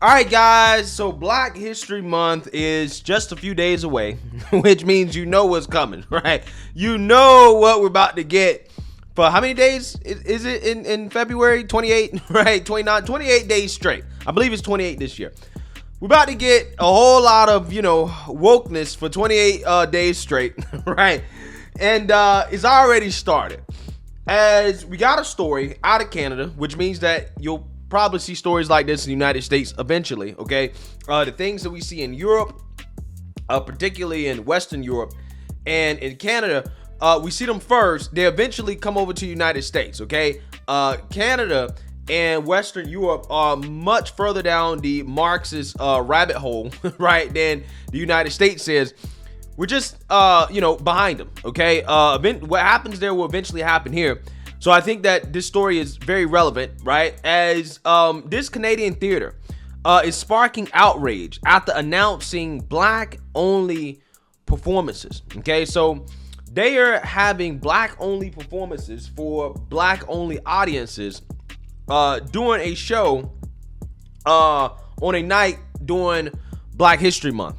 All right, guys. So Black History Month is just a few days away, which means you know what's coming, right? You know what we're about to get for how many days is it in February? 28, right? 29, 28 days straight. I believe it's 28 this year. We're about to get a whole lot of, wokeness for 28 days straight, right? And it's already started. As we got a story out of Canada, which means that you'll probably see stories like this in the United States eventually, okay? The things that we see in Europe, particularly in Western Europe and in Canada, we see them first. They eventually come over to the United States, okay? Canada and Western Europe are much further down the Marxist rabbit hole, right, than the United States is. We're just, behind them, okay? What happens there will eventually happen here. So I think that this story is very relevant, right? As this Canadian theater is sparking outrage after announcing Black-only performances, okay? So they are having Black-only performances for Black-only audiences doing a show on a night during Black History Month.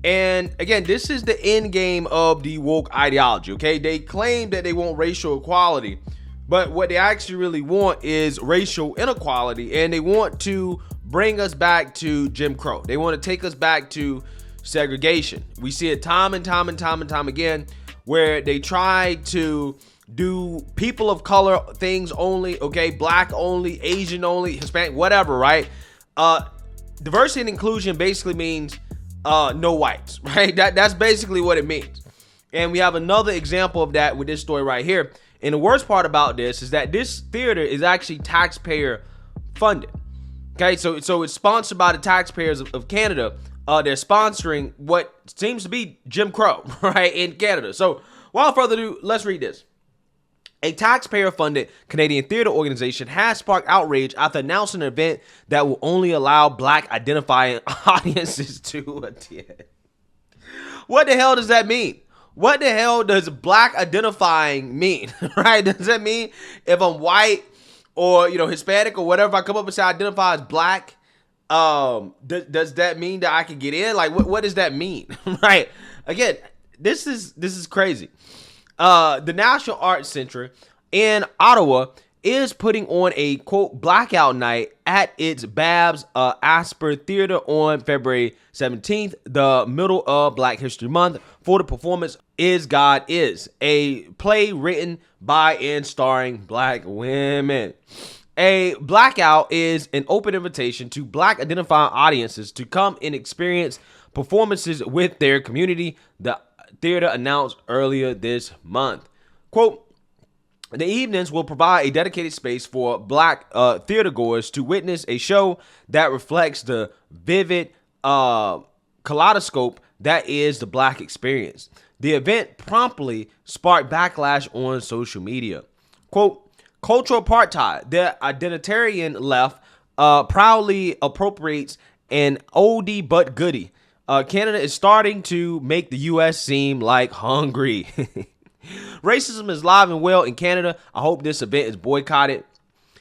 And again, this is the end game of the woke ideology, okay? They claim that they want racial equality, but what they actually really want is racial inequality, and they want to bring us back to Jim Crow. They want to take us back to segregation. We see it time and time again, where they try to do people of color things only, okay? Black only, Asian only, Hispanic, whatever, right? Diversity and inclusion basically means no whites, right? That's basically what it means. And we have another example of that with this story right here. And the worst part about this is that this theater is actually taxpayer funded. Okay, so it's sponsored by the taxpayers of Canada. They're sponsoring what seems to be Jim Crow, right, in Canada. So without further ado, let's read this. A taxpayer-funded Canadian theater organization has sparked outrage after announcing an event that will only allow Black identifying audiences to attend. What the hell does that mean? What the hell does Black identifying mean, right? Does that mean if I'm white or, Hispanic or whatever, I come up and say I identify as Black, does that mean that I can get in? Like, what does that mean, right? Again, this is crazy. The National Arts Center in Ottawa is putting on a, quote, blackout night at its Babs Asper Theater on February 17th, the middle of Black History Month, for the performance Is God Is, a play written by and starring Black women. A blackout is an open invitation to Black identifying audiences to come and experience performances with their community, the theater announced earlier this month. Quote, the evenings will provide a dedicated space for Black theater goers to witness a show that reflects the vivid kaleidoscope that is the Black experience. The event promptly sparked backlash on social media. Quote, cultural apartheid, the identitarian left proudly appropriates an oldie but goodie. Canada is starting to make the U.S. seem like hungry. Racism is live and well in Canada. I hope this event is boycotted.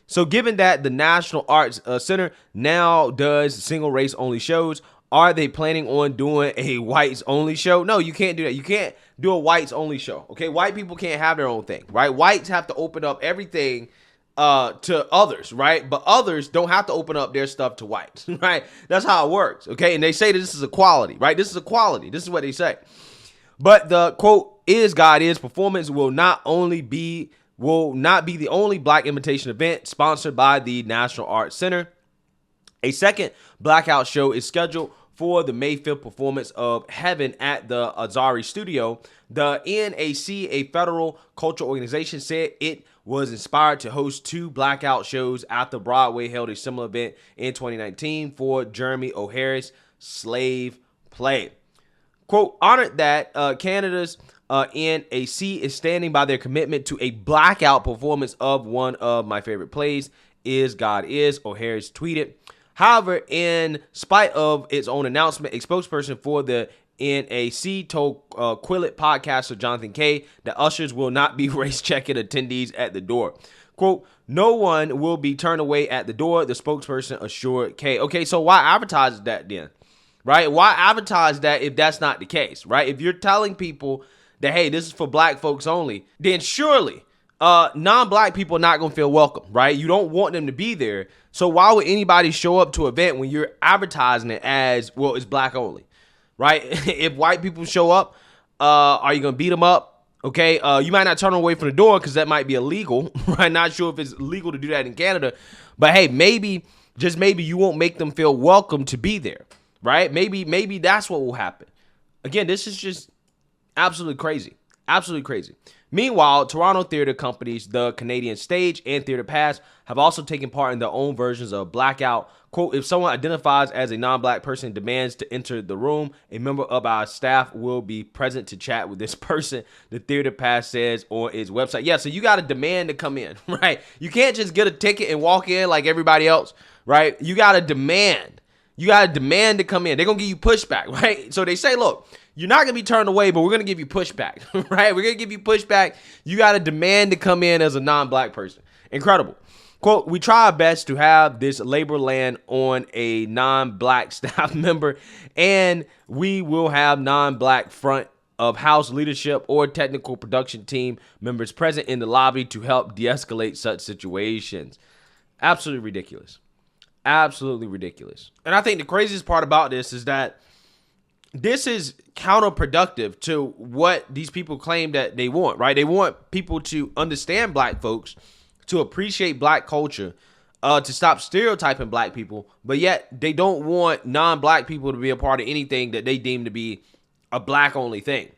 So given that the National Arts Center now does single race only shows, are they planning on doing a whites only show? No, you can't do that. You can't do a whites only show. Okay, white people can't have their own thing, right? Whites have to open up everything to others, right? But others don't have to open up their stuff to whites, right? That's how it works, okay? And they say that this is equality, right? This is equality. This is what they say. But the quote, Is God Is performance will not be the only Black invitation event sponsored by the National Arts Center. A second blackout show is scheduled for the May 5th performance of Heaven at the Azari Studio. The NAC, a federal cultural organization, said it was inspired to host two blackout shows after Broadway held a similar event in 2019 for Jeremy O'Hara's Slave Play. Quote, honored that Canada's NAC is standing by their commitment to a blackout performance of one of my favorite plays, Is God Is, O'Hara's tweeted. However, in spite of its own announcement, a spokesperson for the NAC told Quillet podcaster Jonathan Kay that ushers will not be race checking attendees at the door. Quote, No one will be turned away at the door, the spokesperson assured K. Okay, so why advertise that then? Right? Why advertise that if that's not the case, right? If you're telling people that, hey, this is for black folks only, then surely non-black people are not going to feel welcome, right? You don't want them to be there. So why would anybody show up to an event when you're advertising it as, well, it's black only, right? If white people show up, are you going to beat them up? Okay, you might not turn them away from the door because that might be illegal, right? Not sure if it's legal to do that in Canada. But hey, maybe, just maybe you won't make them feel welcome to be there, right? Maybe that's what will happen. Again, this is just absolutely crazy. Absolutely crazy. Meanwhile, Toronto theater companies, the Canadian Stage and Theater Pass, have also taken part in their own versions of Blackout. Quote, if someone identifies as a non-black person and demands to enter the room, a member of our staff will be present to chat with this person, the Theater Pass says on its website. Yeah, so you got to demand to come in, right? You can't just get a ticket and walk in like everybody else, right? You got to demand. You got to demand to come in. They're going to give you pushback, right? So they say, look, you're not going to be turned away, but we're going to give you pushback, right? We're going to give you pushback. You got to demand to come in as a non-black person. Incredible. Quote, we try our best to have this labor land on a non-black staff member, and we will have non-black front of house leadership or technical production team members present in the lobby to help de-escalate such situations. Absolutely ridiculous. Absolutely ridiculous. And I think the craziest part about this is that this is counterproductive to what these people claim that they want, right? They want people to understand black folks, to appreciate black culture, to stop stereotyping black people, but yet they don't want non-black people to be a part of anything that they deem to be a black-only thing,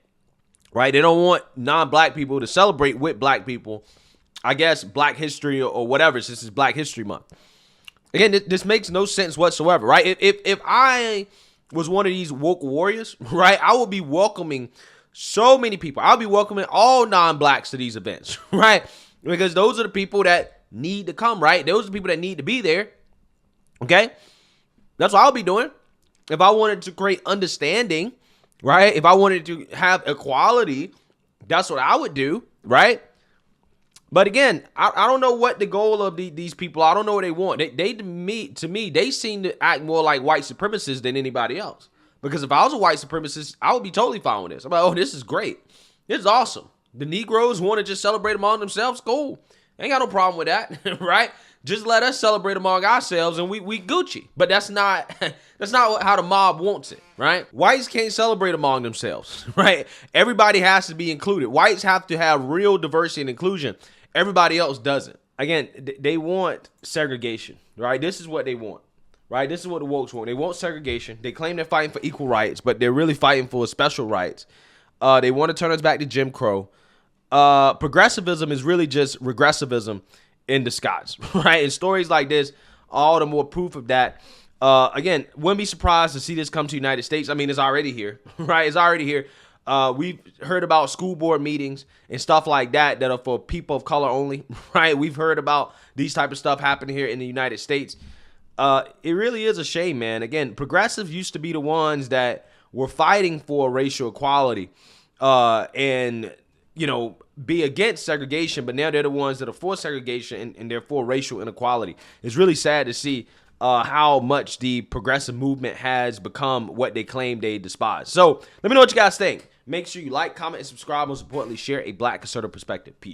right? They don't want non-black people to celebrate with black people, I guess, Black History or whatever, since it's Black History Month. Again, this makes no sense whatsoever, right? If I was one of these woke warriors, right, I would be welcoming so many people. I'll be welcoming all non-blacks to these events, right? Because those are the people that need to come, right? Those are the people that need to be there, okay? That's what I'll be doing. If I wanted to create understanding, right? If I wanted to have equality, that's what I would do, right? But again, I don't know what the goal of these people are. I don't know what they want. To me, they seem to act more like white supremacists than anybody else. Because if I was a white supremacist, I would be totally fine with this. I'm like, oh, this is great. This is awesome. The Negroes want to just celebrate among themselves. Cool. Ain't got no problem with that, right? Just let us celebrate among ourselves and we Gucci. But that's not how the mob wants it, right? Whites can't celebrate among themselves, right? Everybody has to be included. Whites have to have real diversity and inclusion. Everybody else doesn't. Again, they want segregation, right? This is what they want, right? This is what the wokes want. They want segregation. They claim they're fighting for equal rights, but they're really fighting for special rights. They want to turn us back to Jim Crow. Progressivism is really just regressivism in disguise, right? And stories like this, all the more proof of that. Again, wouldn't be surprised to see this come to the United States. I mean, it's already here, right? It's already here. We've heard about school board meetings and stuff like that are for people of color only, right? We've heard about these type of stuff happening here in the United States. It really is a shame, man. Again, progressives used to be the ones that were fighting for racial equality and, you know, be against segregation, but now they're the ones that are for segregation and they're for racial inequality. It's really sad to see how much the progressive movement has become what they claim they despise. So let me know what you guys think. Make sure you like, comment, and subscribe. Most importantly, share a black conservative perspective. Peace.